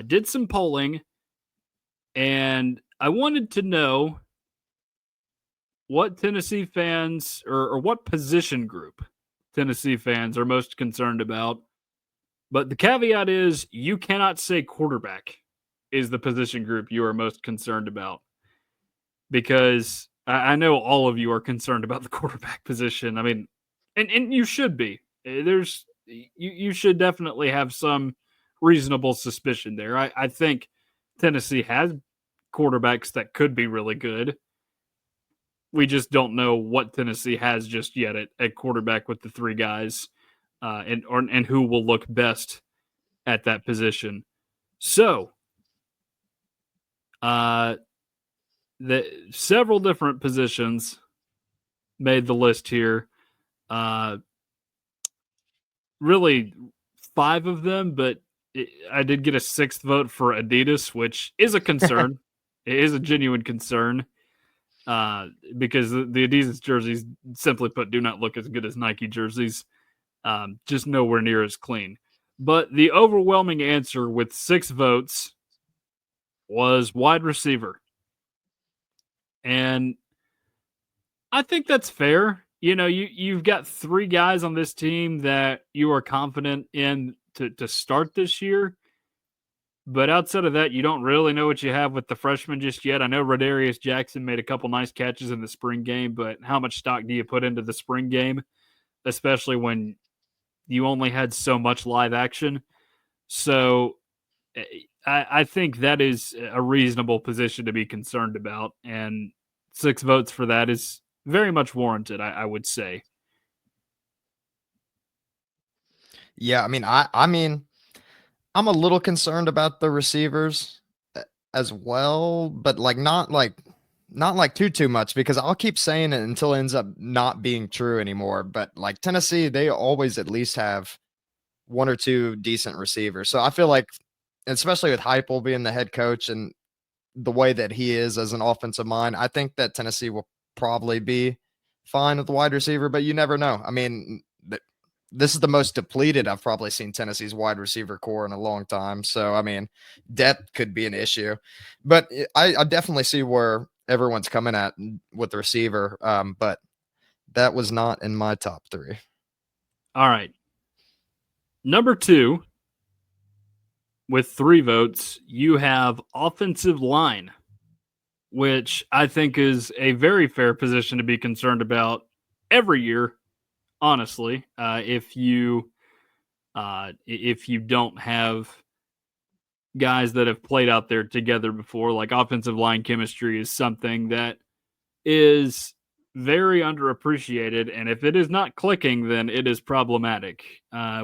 did some polling, and I wanted to know what Tennessee fans or what position group Tennessee fans are most concerned about. But the caveat is you cannot say quarterback is the position group you are most concerned about because I know all of you are concerned about the quarterback position. I mean, and you should be. You should definitely have some reasonable suspicion there. I think Tennessee has quarterbacks that could be really good. We just don't know what Tennessee has just yet at quarterback with the three guys, and who will look best at that position. So, the several different positions made the list here. Really, 5 of them, but I did get a 6th vote for Adidas, which is a concern. It is a genuine concern. Because the Adidas jerseys, simply put, do not look as good as Nike jerseys. Just nowhere near as clean. But the overwhelming answer with 6 votes was wide receiver. And I think that's fair. You know, you've got 3 guys on this team that you are confident in to start this year. But outside of that, you don't really know what you have with the freshmen just yet. I know Rodarius Jackson made a couple nice catches in the spring game, but how much stock do you put into the spring game, especially when you only had so much live action? So I think that is a reasonable position to be concerned about, and 6 votes for that is very much warranted, I would say. Yeah, I mean, I'm a little concerned about the receivers as well, but not like too much, because I'll keep saying it until it ends up not being true anymore. But like Tennessee, they always at least have 1 or 2 decent receivers. So I feel like, especially with Heupel being the head coach and the way that he is as an offensive mind, I think that Tennessee will probably be fine with the wide receiver, but you never know. I mean, this is the most depleted I've probably seen Tennessee's wide receiver core in a long time. So, I mean, depth could be an issue, but I definitely see where everyone's coming at with the receiver. But that was not in my top 3. All right. Number 2, with 3 votes, you have offensive line, which I think is a very fair position to be concerned about every year. Honestly, if you don't have guys that have played out there together before, like offensive line chemistry is something that is very underappreciated, and if it is not clicking, then it is problematic.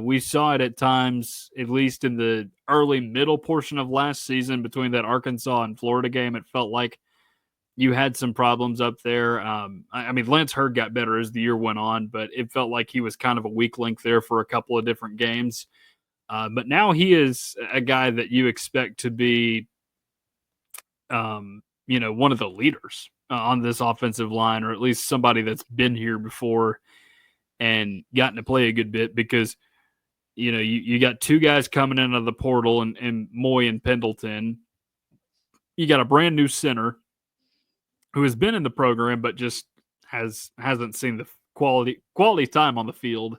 We saw it at times, at least in the early middle portion of last season between that Arkansas and Florida game. It felt like you had some problems up there. I mean, Lance Hurd got better as the year went on, but it felt like he was kind of a weak link there for a couple of different games. But now he is a guy that you expect to be, one of the leaders on this offensive line, or at least somebody that's been here before and gotten to play a good bit, because, you got 2 guys coming in of the portal and Moy and Pendleton. You got a brand new center who has been in the program but just hasn't seen the quality time on the field,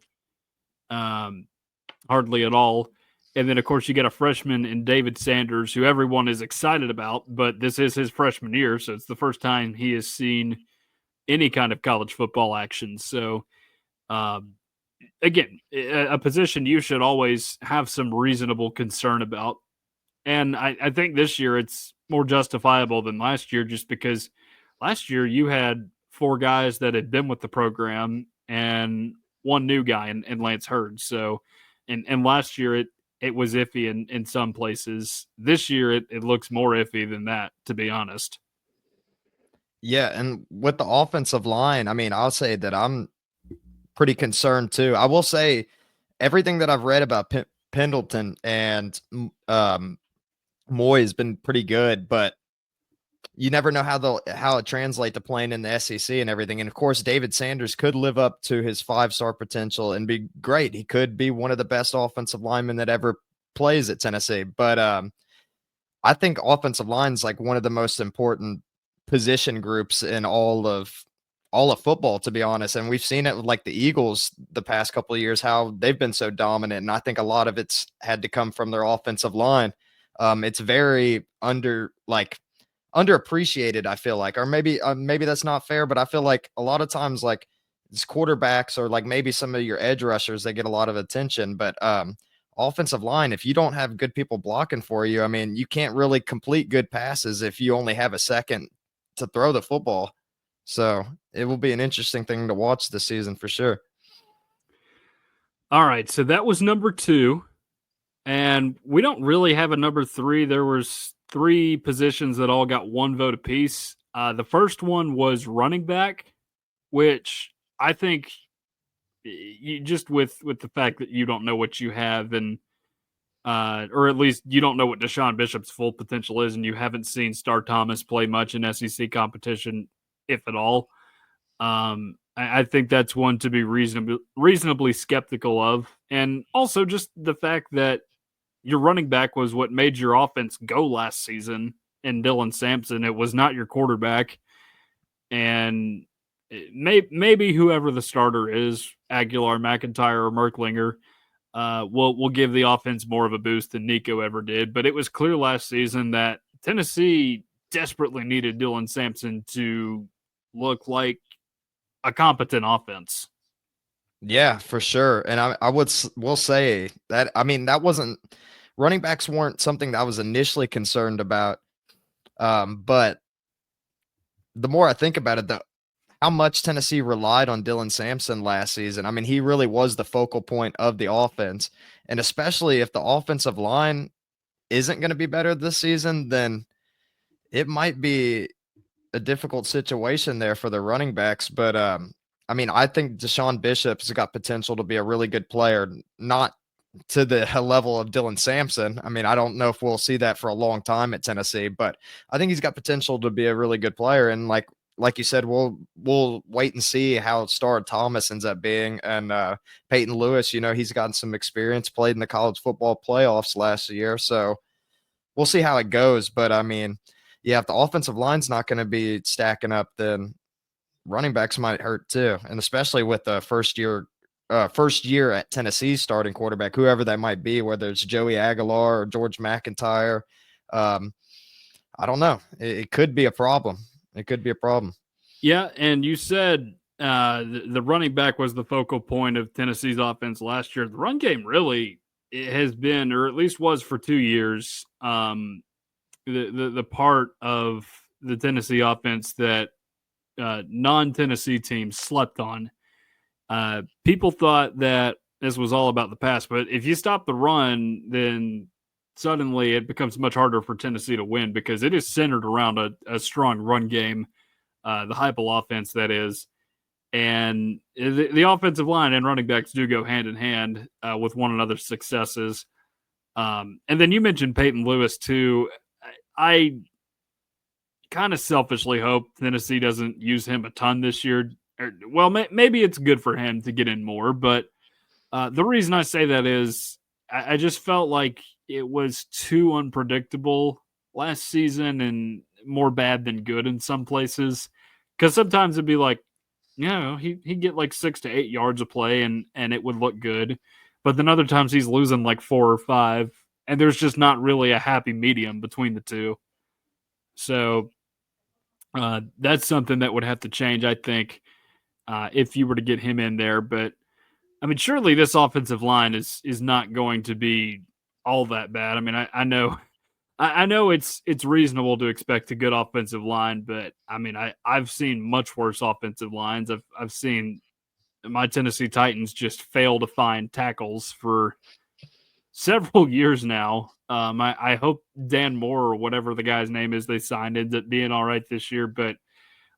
hardly at all. And then, of course, you get a freshman in David Sanders, who everyone is excited about, but this is his freshman year, so it's the first time he has seen any kind of college football action. So, again, a position you should always have some reasonable concern about. And I think this year it's more justifiable than last year, just because last year you had 4 guys that had been with the program and 1 new guy in Lance Hurd. So, and last year it was iffy in some places. This year it looks more iffy than that, to be honest. Yeah, and with the offensive line, I mean, I'll say that I'm pretty concerned too. I will say everything that I've read about Pendleton and Moy has been pretty good, but you never know how it translates to playing in the SEC and everything. And of course, David Sanders could live up to his 5-star potential and be great. He could be one of the best offensive linemen that ever plays at Tennessee. But I think offensive line is like one of the most important position groups in all of football, to be honest. And we've seen it with like the Eagles the past couple of years, how they've been so dominant. And I think a lot of it's had to come from their offensive line. It's very underappreciated, I feel like, or maybe that's not fair, but I feel like a lot of times like these quarterbacks or like maybe some of your edge rushers, they get a lot of attention, but offensive line, if you don't have good people blocking for you, I mean, you can't really complete good passes if you only have a second to throw the football. So it will be an interesting thing to watch this season for sure. All right, so that was number 2. And we don't really have a number 3. There was 3 positions that all got 1 vote apiece. The first one was running back, which I think you just with the fact that you don't know what you have, and or at least you don't know what Deshaun Bishop's full potential is, and you haven't seen Star Thomas play much in SEC competition, if at all. I think that's one to be reasonably skeptical of, and also just the fact that your running back was what made your offense go last season in Dylan Sampson. It was not your quarterback, and maybe whoever the starter is, Aguilar, McIntyre, or Merklinger, will give the offense more of a boost than Nico ever did. But it was clear last season that Tennessee desperately needed Dylan Sampson to look like a competent offense. Yeah, for sure. And will say that, I mean, that wasn't running backs weren't something that I was initially concerned about. But the more I think about it, how much Tennessee relied on Dylan Sampson last season. I mean, he really was the focal point of the offense. And especially if the offensive line isn't going to be better this season, then it might be a difficult situation there for the running backs. But I mean, I think Deshaun Bishop's got potential to be a really good player, not to the level of Dylan Sampson. I mean, I don't know if we'll see that for a long time at Tennessee, but I think he's got potential to be a really good player. And like you said, we'll wait and see how Star Thomas ends up being. And Peyton Lewis, he's gotten some experience, played in the college football playoffs last year, so we'll see how it goes. But I mean, yeah, if the offensive line's not going to be stacking up, then running backs might hurt too, and especially with the first year at Tennessee starting quarterback, whoever that might be, whether it's Joey Aguilar or George McIntyre. Um, I don't know. It could be a problem. It could be a problem. Yeah, and you said the running back was the focal point of Tennessee's offense last year. The run game really it has been, or at least was for 2 years, the part of the Tennessee offense that non-Tennessee teams slept on. People thought that this was all about the pass, but if you stop the run, then suddenly it becomes much harder for Tennessee to win because it is centered around a strong run game, the Heupel offense, that is. And the offensive line and running backs do go hand in hand with one another's successes. And then you mentioned Peyton Lewis, too. I kind of selfishly hope Tennessee doesn't use him a ton this year. Well, maybe it's good for him to get in more, but the reason I say that is I just felt like it was too unpredictable last season and more bad than good in some places. Because sometimes it'd be like, he'd get like 6 to 8 yards of play and it would look good. But then other times he's losing like 4 or 5, and there's just not really a happy medium between the two. So that's something that would have to change, I think, if you were to get him in there. But I mean, surely this offensive line is not going to be all that bad. I mean, I know I know it's reasonable to expect a good offensive line, but I mean, I've seen much worse offensive lines. I've seen my Tennessee Titans just fail to find tackles for several years now. I hope Dan Moore or whatever the guy's name is they signed ends up being all right this year, but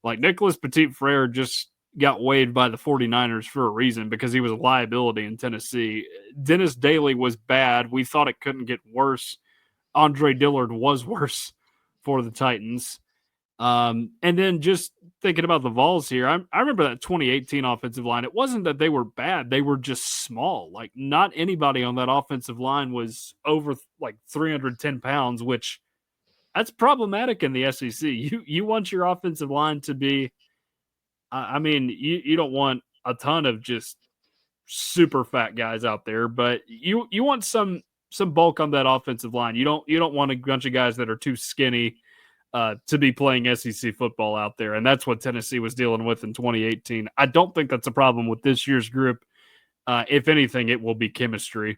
like Nicholas Petit Frere just got waived by the 49ers for a reason because he was a liability in Tennessee. Dennis Daly was bad. We thought it couldn't get worse. Andre Dillard was worse for the Titans. And then just thinking about the Vols here, I remember that 2018 offensive line. It wasn't that they were bad. They were just small. Like not anybody on that offensive line was over like 310 pounds, which That's problematic in the SEC. You want your offensive line to be, I mean, you don't want a ton of just super fat guys out there, but you want some bulk on that offensive line. You don't want a bunch of guys that are too skinny to be playing SEC football out there, and that's what Tennessee was dealing with in 2018. I don't think that's a problem with this year's group. If anything, it will be chemistry.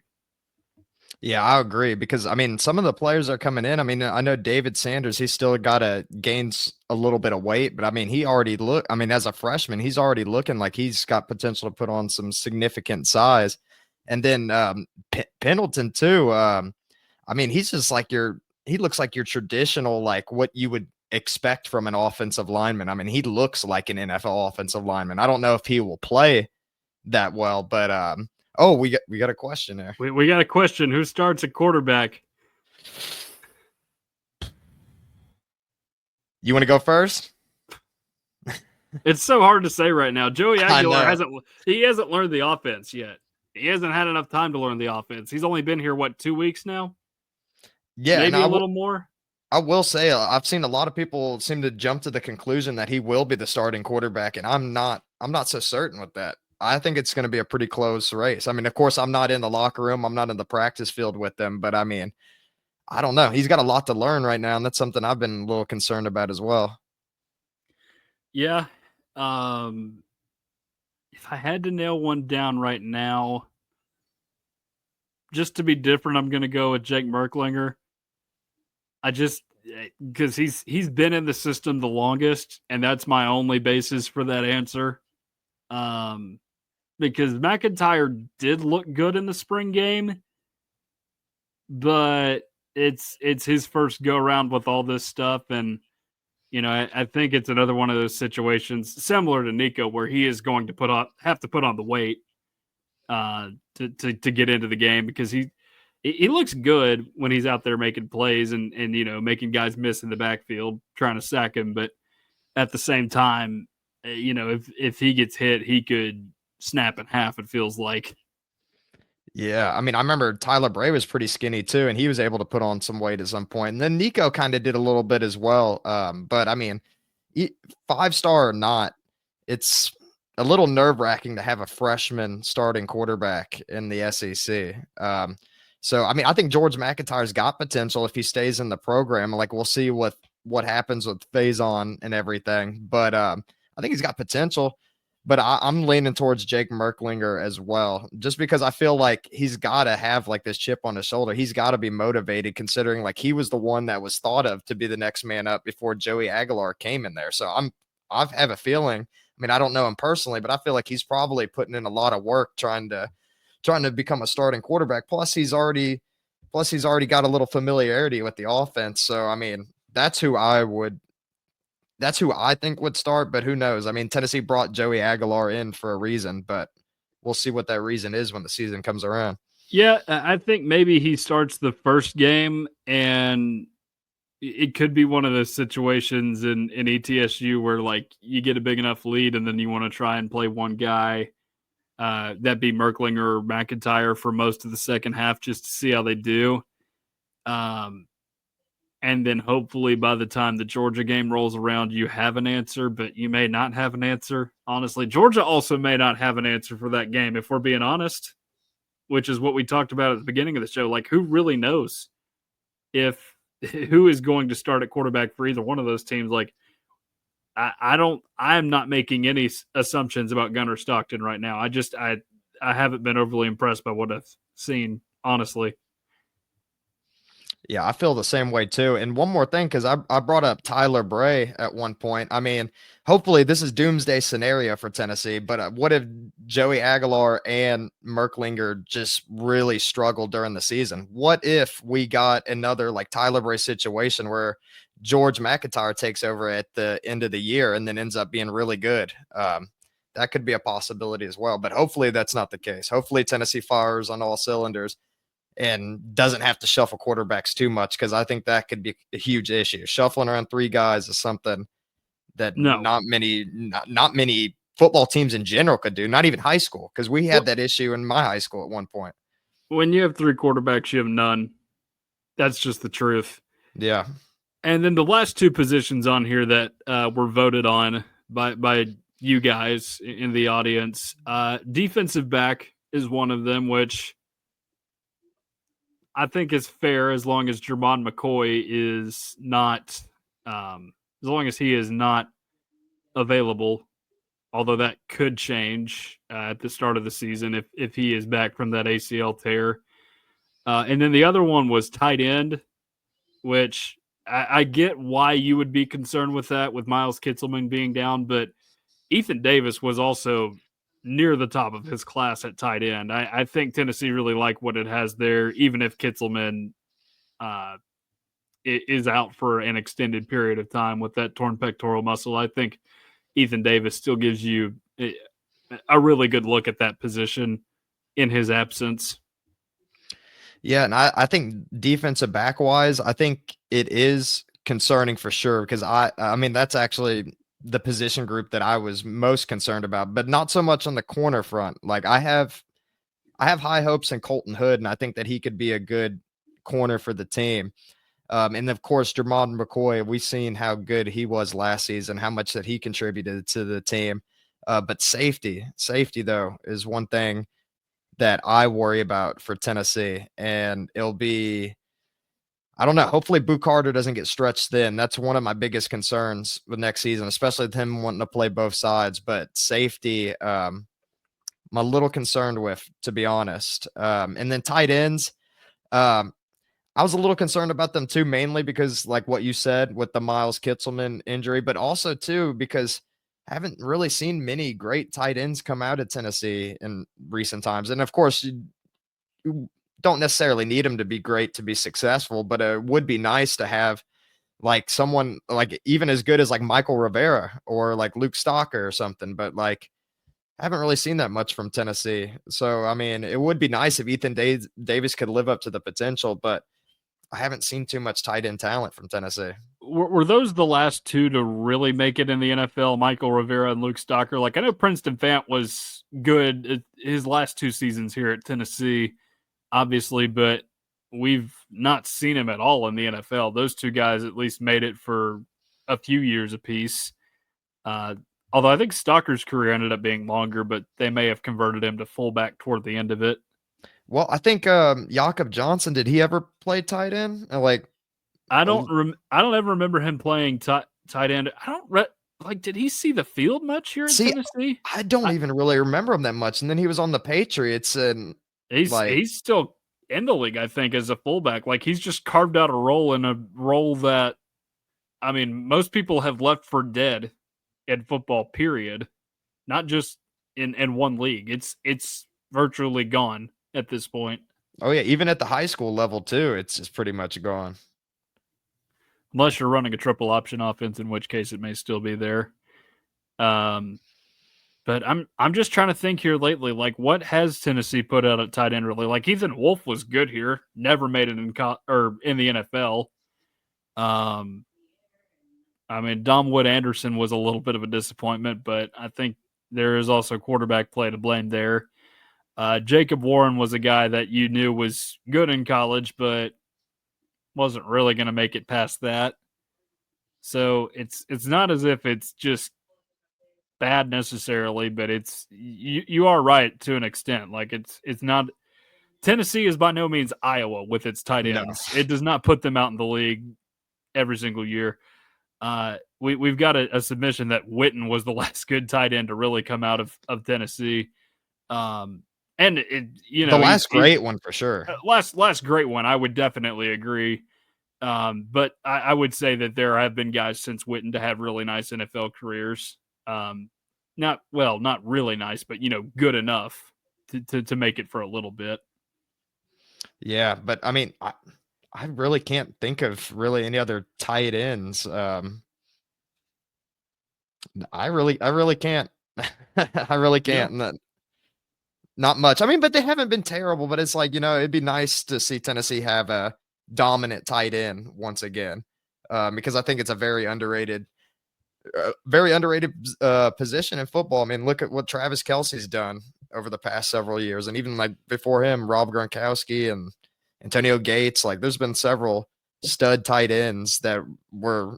Yeah, I agree because I mean some of the players are coming in. I mean, I know David Sanders, he's still got to gain a little bit of weight, but I mean, he already look. I mean, as a freshman, he's already looking like he's got potential to put on some significant size. And then Pendleton too. I mean, he's just like he looks like your traditional, like what you would expect from an offensive lineman. I mean, he looks like an NFL offensive lineman. I don't know if he will play that well, but oh, we got a question there. We got a question. Who starts at quarterback? You want to go first? It's so hard to say right now. Joey Aguilar know. hasn't learned the offense yet. He hasn't had enough time to learn the offense. He's only been here 2 weeks now? Yeah, and Maybe a little more. I will say I've seen a lot of people seem to jump to the conclusion that he will be the starting quarterback, and I'm not so certain with that. I think it's going to be a pretty close race. I mean, of course, I'm not in the locker room, I'm not in the practice field with them, but I mean, I don't know. He's got a lot to learn right now, and that's something I've been a little concerned about as well. Yeah. If I had to nail one down right now, just to be different, I'm going to go with Jake Merklinger. Because he's been in the system the longest, and that's my only basis for that answer. Because McIntyre did look good in the spring game, but it's his first go around with all this stuff, and I think it's another one of those situations similar to Nico where he is going to have to put on the weight to get into the game, because he looks good when he's out there making plays and making guys miss in the backfield trying to sack him, but at the same time, if he gets hit, he could snap in half, it feels like. Yeah, I mean, I remember Tyler Bray was pretty skinny too, and he was able to put on some weight at some point. And then Nico kind of did a little bit as well. But I mean, 5-star or not, it's a little nerve-wracking to have a freshman starting quarterback in the SEC. So I mean, I think George McIntyre's got potential if he stays in the program. Like, we'll see what happens with Faison and everything. But I think he's got potential. But I'm leaning towards Jake Merklinger as well, just because I feel like he's got to have like this chip on his shoulder. He's got to be motivated, considering like he was the one that was thought of to be the next man up before Joey Aguilar came in there. So I have a feeling. I mean, I don't know him personally, but I feel like he's probably putting in a lot of work trying to become a starting quarterback. Plus, he's already got a little familiarity with the offense. So I mean, that's who I think would start, but who knows? I mean, Tennessee brought Joey Aguilar in for a reason, but we'll see what that reason is when the season comes around. Yeah, I think maybe he starts the first game, and it could be one of those situations in ETSU where like you get a big enough lead and then you want to try and play one guy, that be Merklinger or McIntyre for most of the second half just to see how they do. And then hopefully by the time the Georgia game rolls around, you have an answer, but you may not have an answer. Honestly, Georgia also may not have an answer for that game, if we're being honest, which is what we talked about at the beginning of the show. Like, who really knows who is going to start at quarterback for either one of those teams? Like, I am not making any assumptions about Gunnar Stockton right now. I haven't been overly impressed by what I've seen, honestly. Yeah, I feel the same way too. And one more thing, because I brought up Tyler Bray at one point. I mean, hopefully this is doomsday scenario for Tennessee, but what if Joey Aguilar and Merklinger just really struggled during the season? What if we got another like Tyler Bray situation where George McIntyre takes over at the end of the year and then ends up being really good? That could be a possibility as well, but hopefully that's not the case. Hopefully Tennessee fires on all cylinders and doesn't have to shuffle quarterbacks too much, because I think that could be a huge issue. Shuffling around 3 guys is something that not many football teams in general could do, not even high school, because we had that issue in my high school at one point. When you have 3 quarterbacks, you have none. That's just the truth. Yeah. And then the last two positions on here that were voted on by you guys in the audience, defensive back is one of them, which I think is fair as long as Jermon McCoy is not, as long as he is not available. Although that could change at the start of the season if he is back from that ACL tear. And then the other one was tight end, which I get why you would be concerned with that, with Miles Kitselman being down, but Ethan Davis was also near the top of his class at tight end. I think Tennessee really liked what it has there, even if Kitselman is out for an extended period of time with that torn pectoral muscle. I think Ethan Davis still gives you a really good look at that position in his absence. Yeah, and I think defensive back wise, I think it is concerning for sure because I mean that's actually the position group that I was most concerned about, but not so much on the corner front. Like I have high hopes in Colton Hood, and I think that he could be a good corner for the team. And of course, Jermon McCoy, we've seen how good he was last season, how much that he contributed to the team. But safety though is one thing that I worry about for Tennessee, and it'll be I don't know. Hopefully, Boo Carter doesn't get stretched thin. That's one of my biggest concerns with next season, especially with him wanting to play both sides. But safety, I'm a little concerned with, to be honest. And then tight ends, um, I was a little concerned about them too, mainly because, like what you said, with the Miles Kitselman injury, but also too because I haven't really seen many great tight ends come out of Tennessee in recent times. And of course, you don't necessarily need them to be great to be successful, but it would be nice to have like someone like even as good as like Michael Rivera or like Luke Stalker or something. But like I haven't really seen that much from Tennessee. So I mean, it would be nice if Davis could live up to the potential, but I haven't seen too much tight end talent from Tennessee. Were those the last two to really make it in the NFL? Michael Rivera and Luke Stalker. Like I know Princeton Fant was good at his last two seasons here at Tennessee, obviously, but we've not seen him at all in the NFL. Those two guys at least made it for a few years apiece. Uh, Although I think Stalker's career ended up being longer, but they may have converted him to fullback toward the end of it. Well, I think Jakob Johnson, did he ever play tight end? Like I don't ever remember him playing tight end. I don't like. Did he see the field much here in see, Tennessee? I don't even really remember him that much. And then he was on the Patriots and like He's still in the league, I think, as a fullback. Like he's just carved out a role in a role that I mean, most people have left for dead in football. Period. Not just in one league. It's virtually gone at this point. oh yeah, even at the high school level too, it's just pretty much gone. Unless you're running a triple option offense, in which case it may still be there. But I'm just trying to think here lately, like what has Tennessee put out at tight end really? Like Ethan Wolf was good here, never made it in the NFL. I mean Dom Wood Anderson was a little bit of a disappointment, but I think there is also quarterback play to blame there. Jacob Warren was a guy that you knew was good in college, but wasn't really going to make it past that. So it's not as if it's just bad necessarily, but it's you are right to an extent. Like it's not Tennessee is by no means Iowa with its tight No. ends. It does not put them out in the league every single year. We've got a submission that Witten was the last good tight end to really come out of Tennessee. And it, you The know, last great one for sure. last great one. I would definitely agree. But I would say that there have been guys since Witten to have really nice NFL careers. Not really nice, but good enough to make it for a little bit. Yeah, but I mean, I really can't think of really any other tight ends. I really can't. I really Yeah. can't. Not much. I mean, but they haven't been terrible. But it's like it'd be nice to see Tennessee have a dominant tight end once again, because I think it's a very underrated position in football. I mean, look at what Travis Kelce's done over the past several years, and even like before him, Rob Gronkowski and Antonio Gates. Like, there's been several stud tight ends that were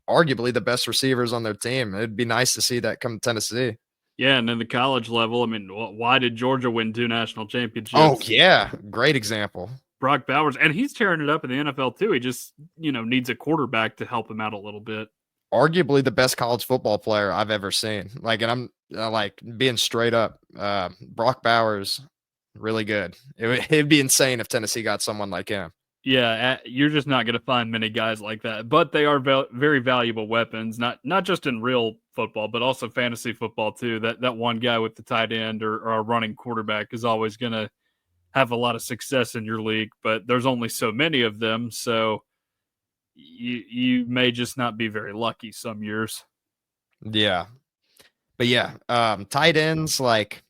arguably the best receivers on their team. It'd be nice to see that come to Tennessee. Yeah, and then the college level, I mean, why did Georgia win 2 national Oh, championships? yeah. Great example. Brock Bowers, and he's tearing it up in the NFL too. He just, needs a quarterback to help him out a little bit. Arguably the best college football player I've ever seen. Like, and I'm like being straight up. Brock Bowers, really good. It'd be insane if Tennessee got someone like him. Yeah, you're just not going to find many guys like that. But they are very valuable weapons, not just in real football, but also fantasy football too. That one guy with the tight end or a running quarterback is always going to have a lot of success in your league. But there's only so many of them, so you may just not be very lucky some years. Yeah. But yeah, tight ends, like,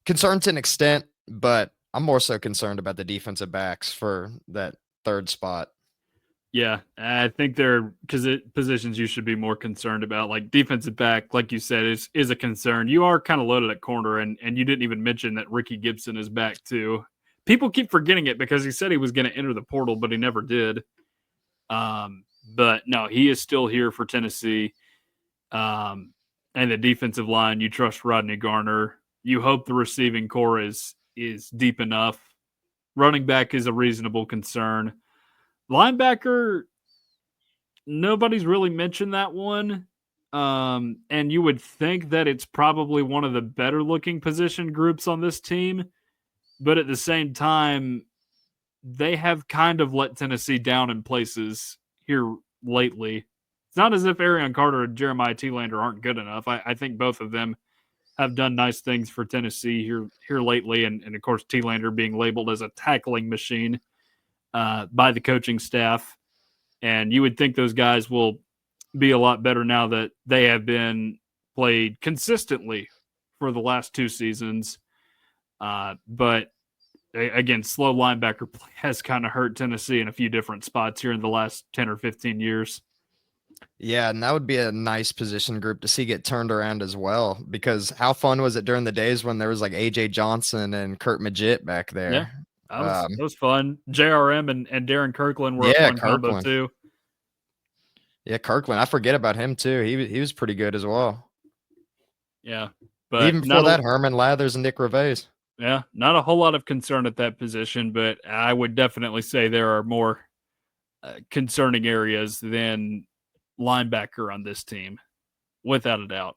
concerned to an extent, but I'm more so concerned about the defensive backs for that third spot. Yeah, I think they're positions you should be more concerned about. Like defensive back, like you said, is a concern. You are kind of loaded at corner, and you didn't even mention that Ricky Gibson is back too. People keep forgetting it because he said he was going to enter the portal, but he never did. But no, he is still here for Tennessee. And the defensive line, you trust Rodney Garner. You hope the receiving core is deep enough. Running back is a reasonable concern. Linebacker, nobody's really mentioned that one. And you would think that it's probably one of the better looking position groups on this team. But at the same time, they have kind of let Tennessee down in places here lately. It's not as if Arion Carter and Jeremiah Telander aren't good enough. I think both of them have done nice things for Tennessee here lately. And of course, Telander being labeled as a tackling machine by the coaching staff. And you would think those guys will be a lot better now that they have been played consistently for the last 2 seasons. But again, slow linebacker play has kind of hurt Tennessee in a few different spots here in the last 10 or 15 years. Yeah, and that would be a nice position group to see get turned around as well. Because how fun was it during the days when there was like AJ Johnson and Kurt Magid back Yeah, there? that was fun. JRM and Darren Kirkland were a Yeah, fun combo Kirkland. too. Yeah, Kirkland. I forget about him too. He was pretty good as well. Yeah, but Even before that, Herman Lathers and Nick Revés. Yeah, not a whole lot of concern at that position, but I would definitely say there are more concerning areas than linebacker on this team, without a doubt.